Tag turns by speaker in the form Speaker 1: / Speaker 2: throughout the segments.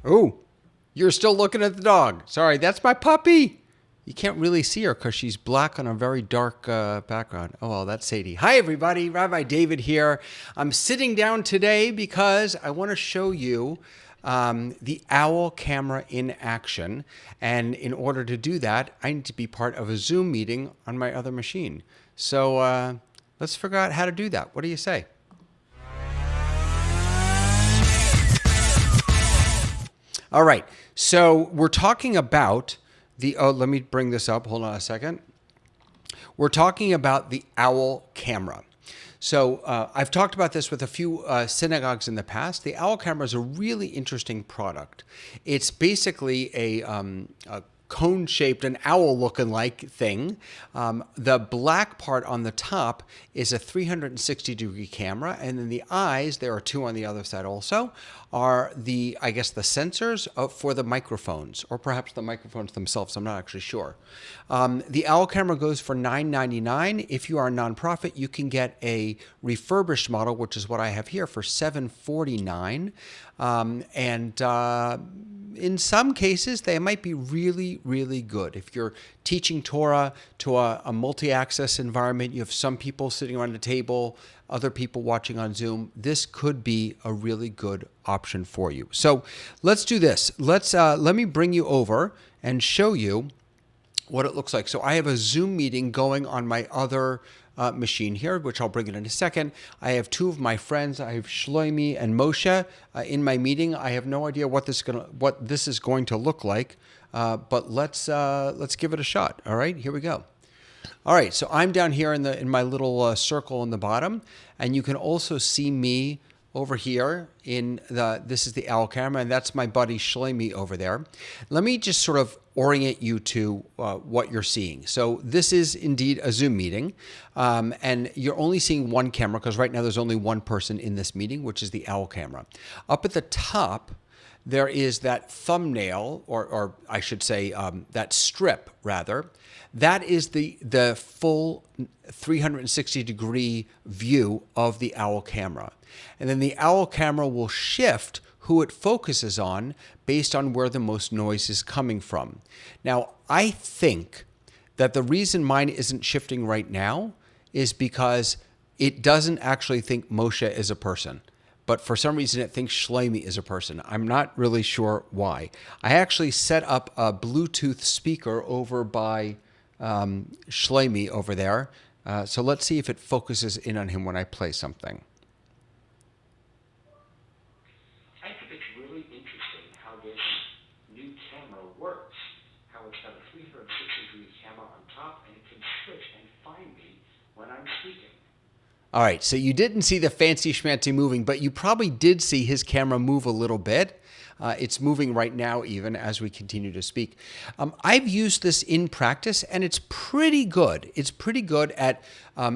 Speaker 1: Oh, you're still looking at the dog. Sorry, that's my puppy. You can't really see her because she's black on a very dark background. Oh, well, that's Sadie. Hi, everybody. Rabbi David here. I'm sitting down today because I want to show you the OWL camera in action. And in order to do that, I need to be part of a Zoom meeting on my other machine. So let's figure out how to do that. What do you say? All right. So we're talking about let me bring this up. Hold on a second. We're talking about the OWL camera. So I've talked about this with a few synagogues in the past. The OWL camera is a really interesting product. It's basically a cone-shaped, an owl-looking like thing. The black part on the top is a 360-degree camera, and then the eyes, there are two on the other side also, are the sensors for the microphones, or perhaps the microphones themselves. I'm not actually sure. The OWL camera goes for $9.99. If you are a nonprofit, you can get a refurbished model, which is what I have here, for $749. In some cases, they might be really, really good. If you're teaching Torah to a multi-access environment, you have some people sitting around a table, other people watching on Zoom, this could be a really good option for you. So let's do this. Let me bring you over and show you what it looks like. So I have a Zoom meeting going on my other machine here, which I'll bring in a second. I have two of my friends. I have Shlomi and Moshe in my meeting. I have no idea what this is going to look like, but let's give it a shot. All right, here we go. All right, so I'm down here in my little circle in the bottom, and you can also see me over here this is the OWL camera, and that's my buddy Shlomi over there. Let me just sort of orient you to what you're seeing. So this is indeed a Zoom meeting, and you're only seeing one camera because right now there's only one person in this meeting, which is the OWL camera. Up at the top, there is that thumbnail, or I should say that strip, rather. That is the full 360-degree view of the OWL camera. And then the OWL camera will shift who it focuses on based on where the most noise is coming from. Now, I think that the reason mine isn't shifting right now is because it doesn't actually think Moshe is a person. But for some reason, it thinks Shlomi is a person. I'm not really sure why. I actually set up a Bluetooth speaker over by Shlomi over there. So let's see if it focuses in on him when I play something.
Speaker 2: I think it's really interesting how this new camera works, how it's got a 360-degree camera on top, and it can switch and find me when I'm speaking.
Speaker 1: All right, so you didn't see the fancy schmancy moving, but you probably did see his camera move a little bit. It's moving right now even as we continue to speak. I've used this in practice, and it's pretty good. It's pretty good at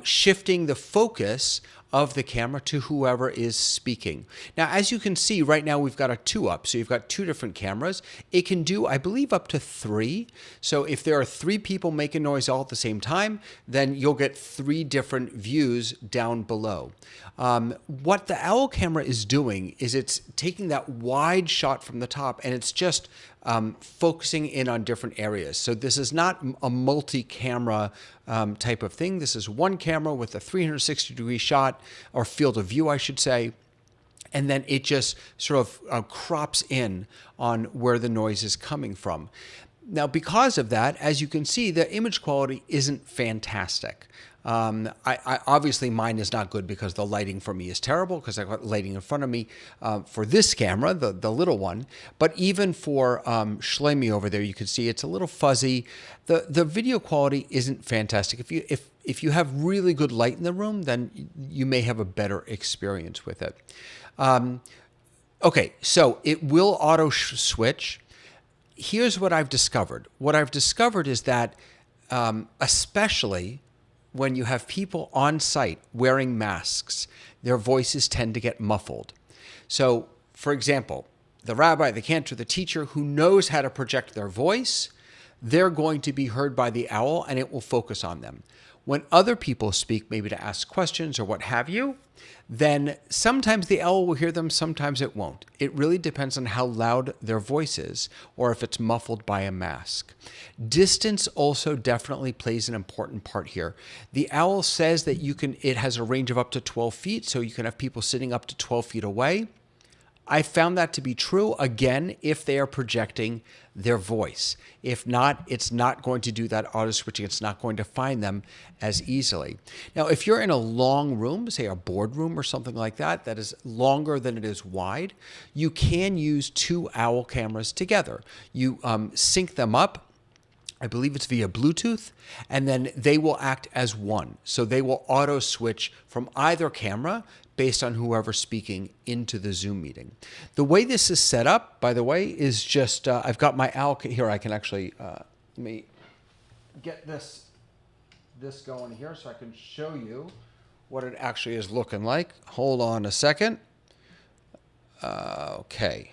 Speaker 1: shifting the focus of the camera to whoever is speaking. Now, as you can see, right now we've got a 2-up, so you've got two different cameras. It can do, I believe, up to 3. So if there are 3 people making noise all at the same time, then you'll get 3 different views down below. What the OWL camera is doing is it's taking that wide shot from the top, and it's just focusing in on different areas. So this is not a multi-camera type of thing. This is one camera with a 360-degree shot, or field of view, I should say, and then it just sort of crops in on where the noise is coming from. Now, because of that, as you can see, the image quality isn't fantastic. I obviously mine is not good because the lighting for me is terrible because I've got lighting in front of me for this camera, the little one. But even for Shlomi over there, you can see it's a little fuzzy. The video quality isn't fantastic. If you have really good light in the room, then you may have a better experience with it. Okay, so it will auto switch. Here's what I've discovered. What I've discovered is that especially when you have people on site wearing masks, their voices tend to get muffled. So, for example, the rabbi, the cantor, the teacher who knows how to project their voice, they're going to be heard by the OWL and it will focus on them. When other people speak, maybe to ask questions or what have you, then sometimes the owl will hear them, sometimes it won't. It really depends on how loud their voice is or if it's muffled by a mask. Distance also definitely plays an important part here. The owl says that it has a range of up to 12 feet, so you can have people sitting up to 12 feet away. I found that to be true, again, if they are projecting their voice. If not, it's not going to do that auto switching. It's not going to find them as easily. Now, if you're in a long room, say a boardroom or something like that, that is longer than it is wide, you can use two owl cameras together. You sync them up. I believe it's via Bluetooth, and then they will act as one. So they will auto switch from either camera based on whoever's speaking into the Zoom meeting. The way this is set up, by the way, is just, I've got my owl, here I can actually, let me get this going here so I can show you what it actually is looking like. Hold on a second. Okay,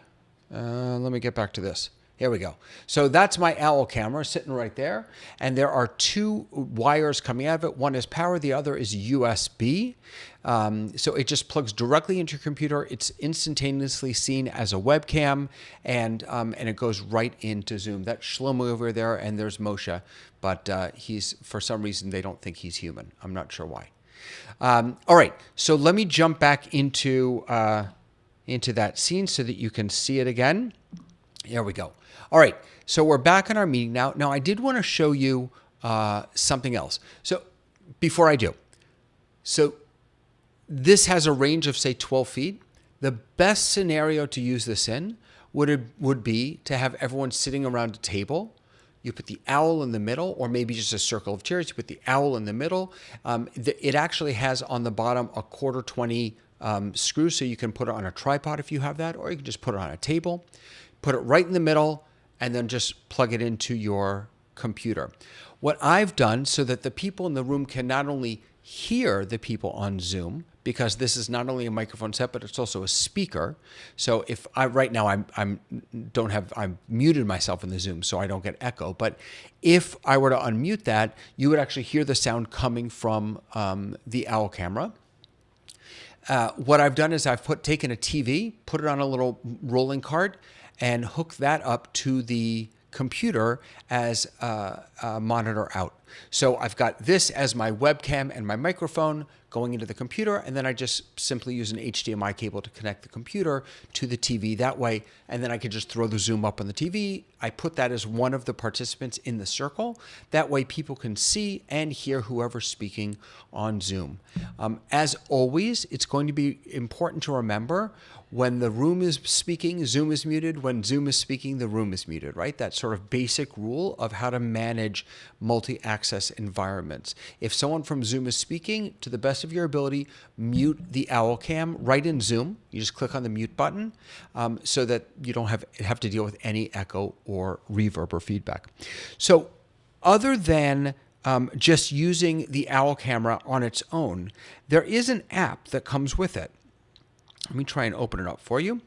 Speaker 1: let me get back to this. Here we go. So that's my owl camera sitting right there. And there are two wires coming out of it. One is power, the other is USB. So it just plugs directly into your computer. It's instantaneously seen as a webcam, and it goes right into Zoom. That's Shlomo over there, and there's Moshe. But he's, for some reason, they don't think he's human. I'm not sure why. All right, so let me jump back into that scene so that you can see it again. There we go. All right, so we're back in our meeting now. Now, I did want to show you something else. So before I do, so this has a range of, say, 12 feet. The best scenario to use this in would be to have everyone sitting around a table. You put the owl in the middle, or maybe just a circle of chairs. You put the owl in the middle. It actually has on the bottom a 1/4-20 screw, so you can put it on a tripod if you have that, or you can just put it on a table. Put it right in the middle, and then just plug it into your computer. What I've done so that the people in the room can not only hear the people on Zoom, because this is not only a microphone set, but it's also a speaker. So if right now I'm muted myself in the Zoom so I don't get echo. But if I were to unmute that, you would actually hear the sound coming from the owl camera. What I've done is I've taken a TV, put it on a little rolling cart, and hook that up to the computer as a monitor out. So I've got this as my webcam and my microphone going into the computer, and then I just simply use an HDMI cable to connect the computer to the TV that way, and then I can just throw the Zoom up on the TV. I put that as one of the participants in the circle. That way people can see and hear whoever's speaking on Zoom. As always, it's going to be important to remember when the room is speaking, Zoom is muted. When Zoom is speaking, the room is muted, right? That sort of basic rule of how to manage multi-access environments. If someone from Zoom is speaking, to the best of your ability, mute the owl cam right in Zoom. You just click on the mute button so that you don't have to deal with any echo or reverb or feedback. So other than just using the owl camera on its own, there is an app that comes with it. Let me try and open it up for you.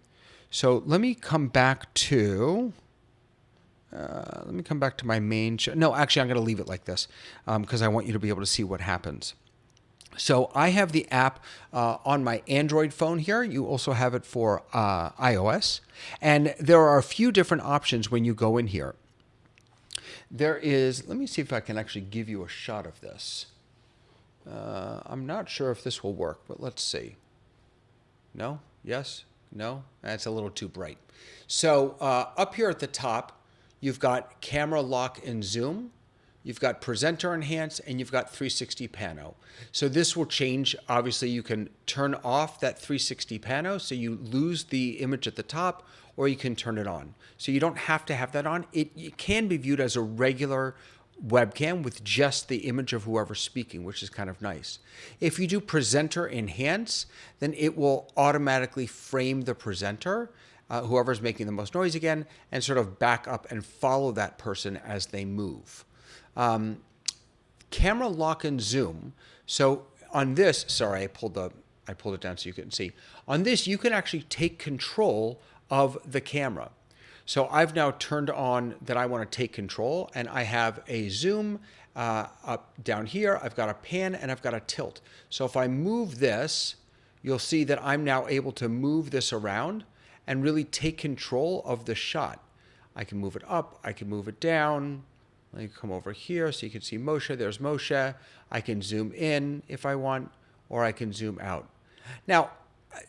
Speaker 1: So let me come back to my main show. No, actually, I'm going to leave it like this because I want you to be able to see what happens. So I have the app on my Android phone here. You also have it for iOS. And there are a few different options when you go in here. There is, let me see if I can actually give you a shot of this. I'm not sure if this will work, but let's see. No? Yes? No? That's a little too bright. So up here at the top, you've got camera lock and zoom. You've got presenter enhance, and you've got 360 pano. So this will change. Obviously, you can turn off that 360 pano so you lose the image at the top, or you can turn it on. So you don't have to have that on. It can be viewed as a regular webcam with just the image of whoever's speaking, which is kind of nice. If you do presenter enhance, then it will automatically frame the presenter, whoever's making the most noise again, and sort of back up and follow that person as they move. Camera lock and zoom. So on this, sorry, I pulled it down so you couldn't see. On this, you can actually take control of the camera. So I've now turned on that I want to take control, and I have a zoom up down here. I've got a pan and I've got a tilt. So if I move this, you'll see that I'm now able to move this around and really take control of the shot. I can move it up, I can move it down. Let me come over here so you can see Moshe. There's Moshe. I can zoom in if I want, or I can zoom out. Now,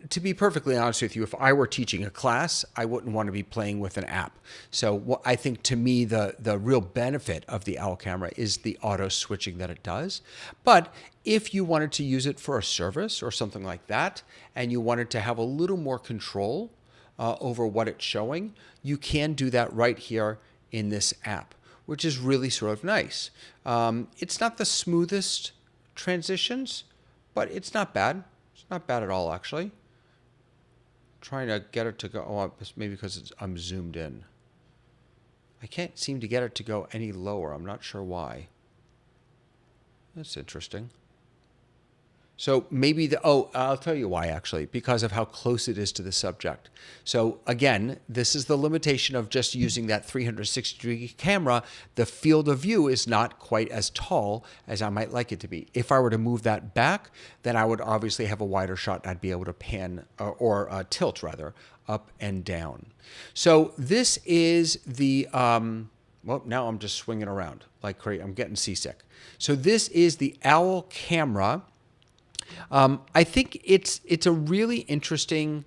Speaker 1: to be perfectly honest with you, if I were teaching a class, I wouldn't want to be playing with an app. So what I think, to me, the real benefit of the Owl camera is the auto switching that it does. But if you wanted to use it for a service or something like that, and you wanted to have a little more control over what it's showing, you can do that right here in this app, which is really sort of nice. It's not the smoothest transitions, but it's not bad. It's not bad at all, actually. Trying to get it to go, oh, maybe because I'm zoomed in. I can't seem to get it to go any lower. I'm not sure why. That's interesting. So maybe I'll tell you why, actually, because of how close it is to the subject. So again, this is the limitation of just using that 360-degree camera. The field of view is not quite as tall as I might like it to be. If I were to move that back, then I would obviously have a wider shot and I'd be able to pan or tilt rather up and down. So this is the, well, now I'm just swinging around like crazy. I'm getting seasick. So this is the Owl camera. I think it's a really interesting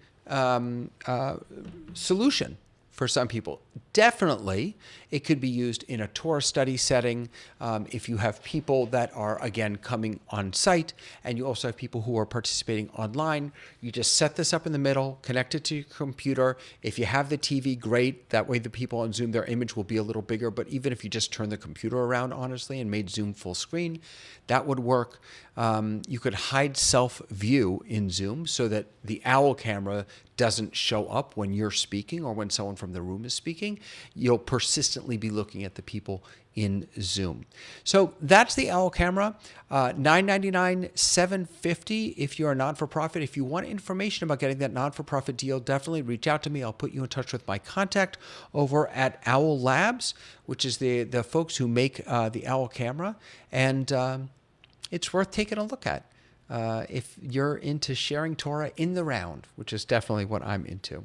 Speaker 1: solution for some people. Definitely, it could be used in a Torah study setting. If you have people that are, again, coming on site, and you also have people who are participating online, you just set this up in the middle, connect it to your computer. If you have the TV, great. That way the people on Zoom, their image will be a little bigger. But even if you just turn the computer around, honestly, and made Zoom full screen, that would work. You could hide self-view in Zoom so that the Owl camera doesn't show up when you're speaking or when someone from the room is speaking. You'll persistently be looking at the people in Zoom. So that's the Owl camera. $999, $750 if you're a non-for-profit. If you want information about getting that non-for-profit deal, definitely reach out to me. I'll put you in touch with my contact over at Owl Labs, which is the folks who make the Owl camera. And it's worth taking a look at if you're into sharing Torah in the round, which is definitely what I'm into.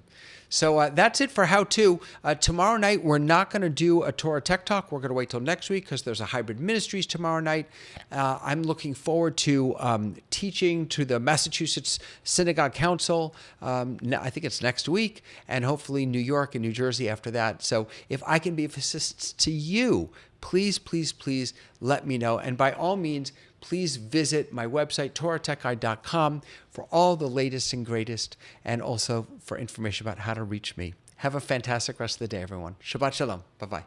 Speaker 1: So that's it for how-to. Tomorrow night, we're not going to do a Torah Tech Talk. We're going to wait till next week because there's a Hybrid Ministries tomorrow night. I'm looking forward to teaching to the Massachusetts Synagogue Council. I think it's next week, and hopefully New York and New Jersey after that. So if I can be of assistance to you, please, please, please let me know. And by all means, please visit my website, TorahTechGuy.com, for all the latest and greatest, and also for information about how to reach me. Have a fantastic rest of the day, everyone. Shabbat Shalom. Bye-bye.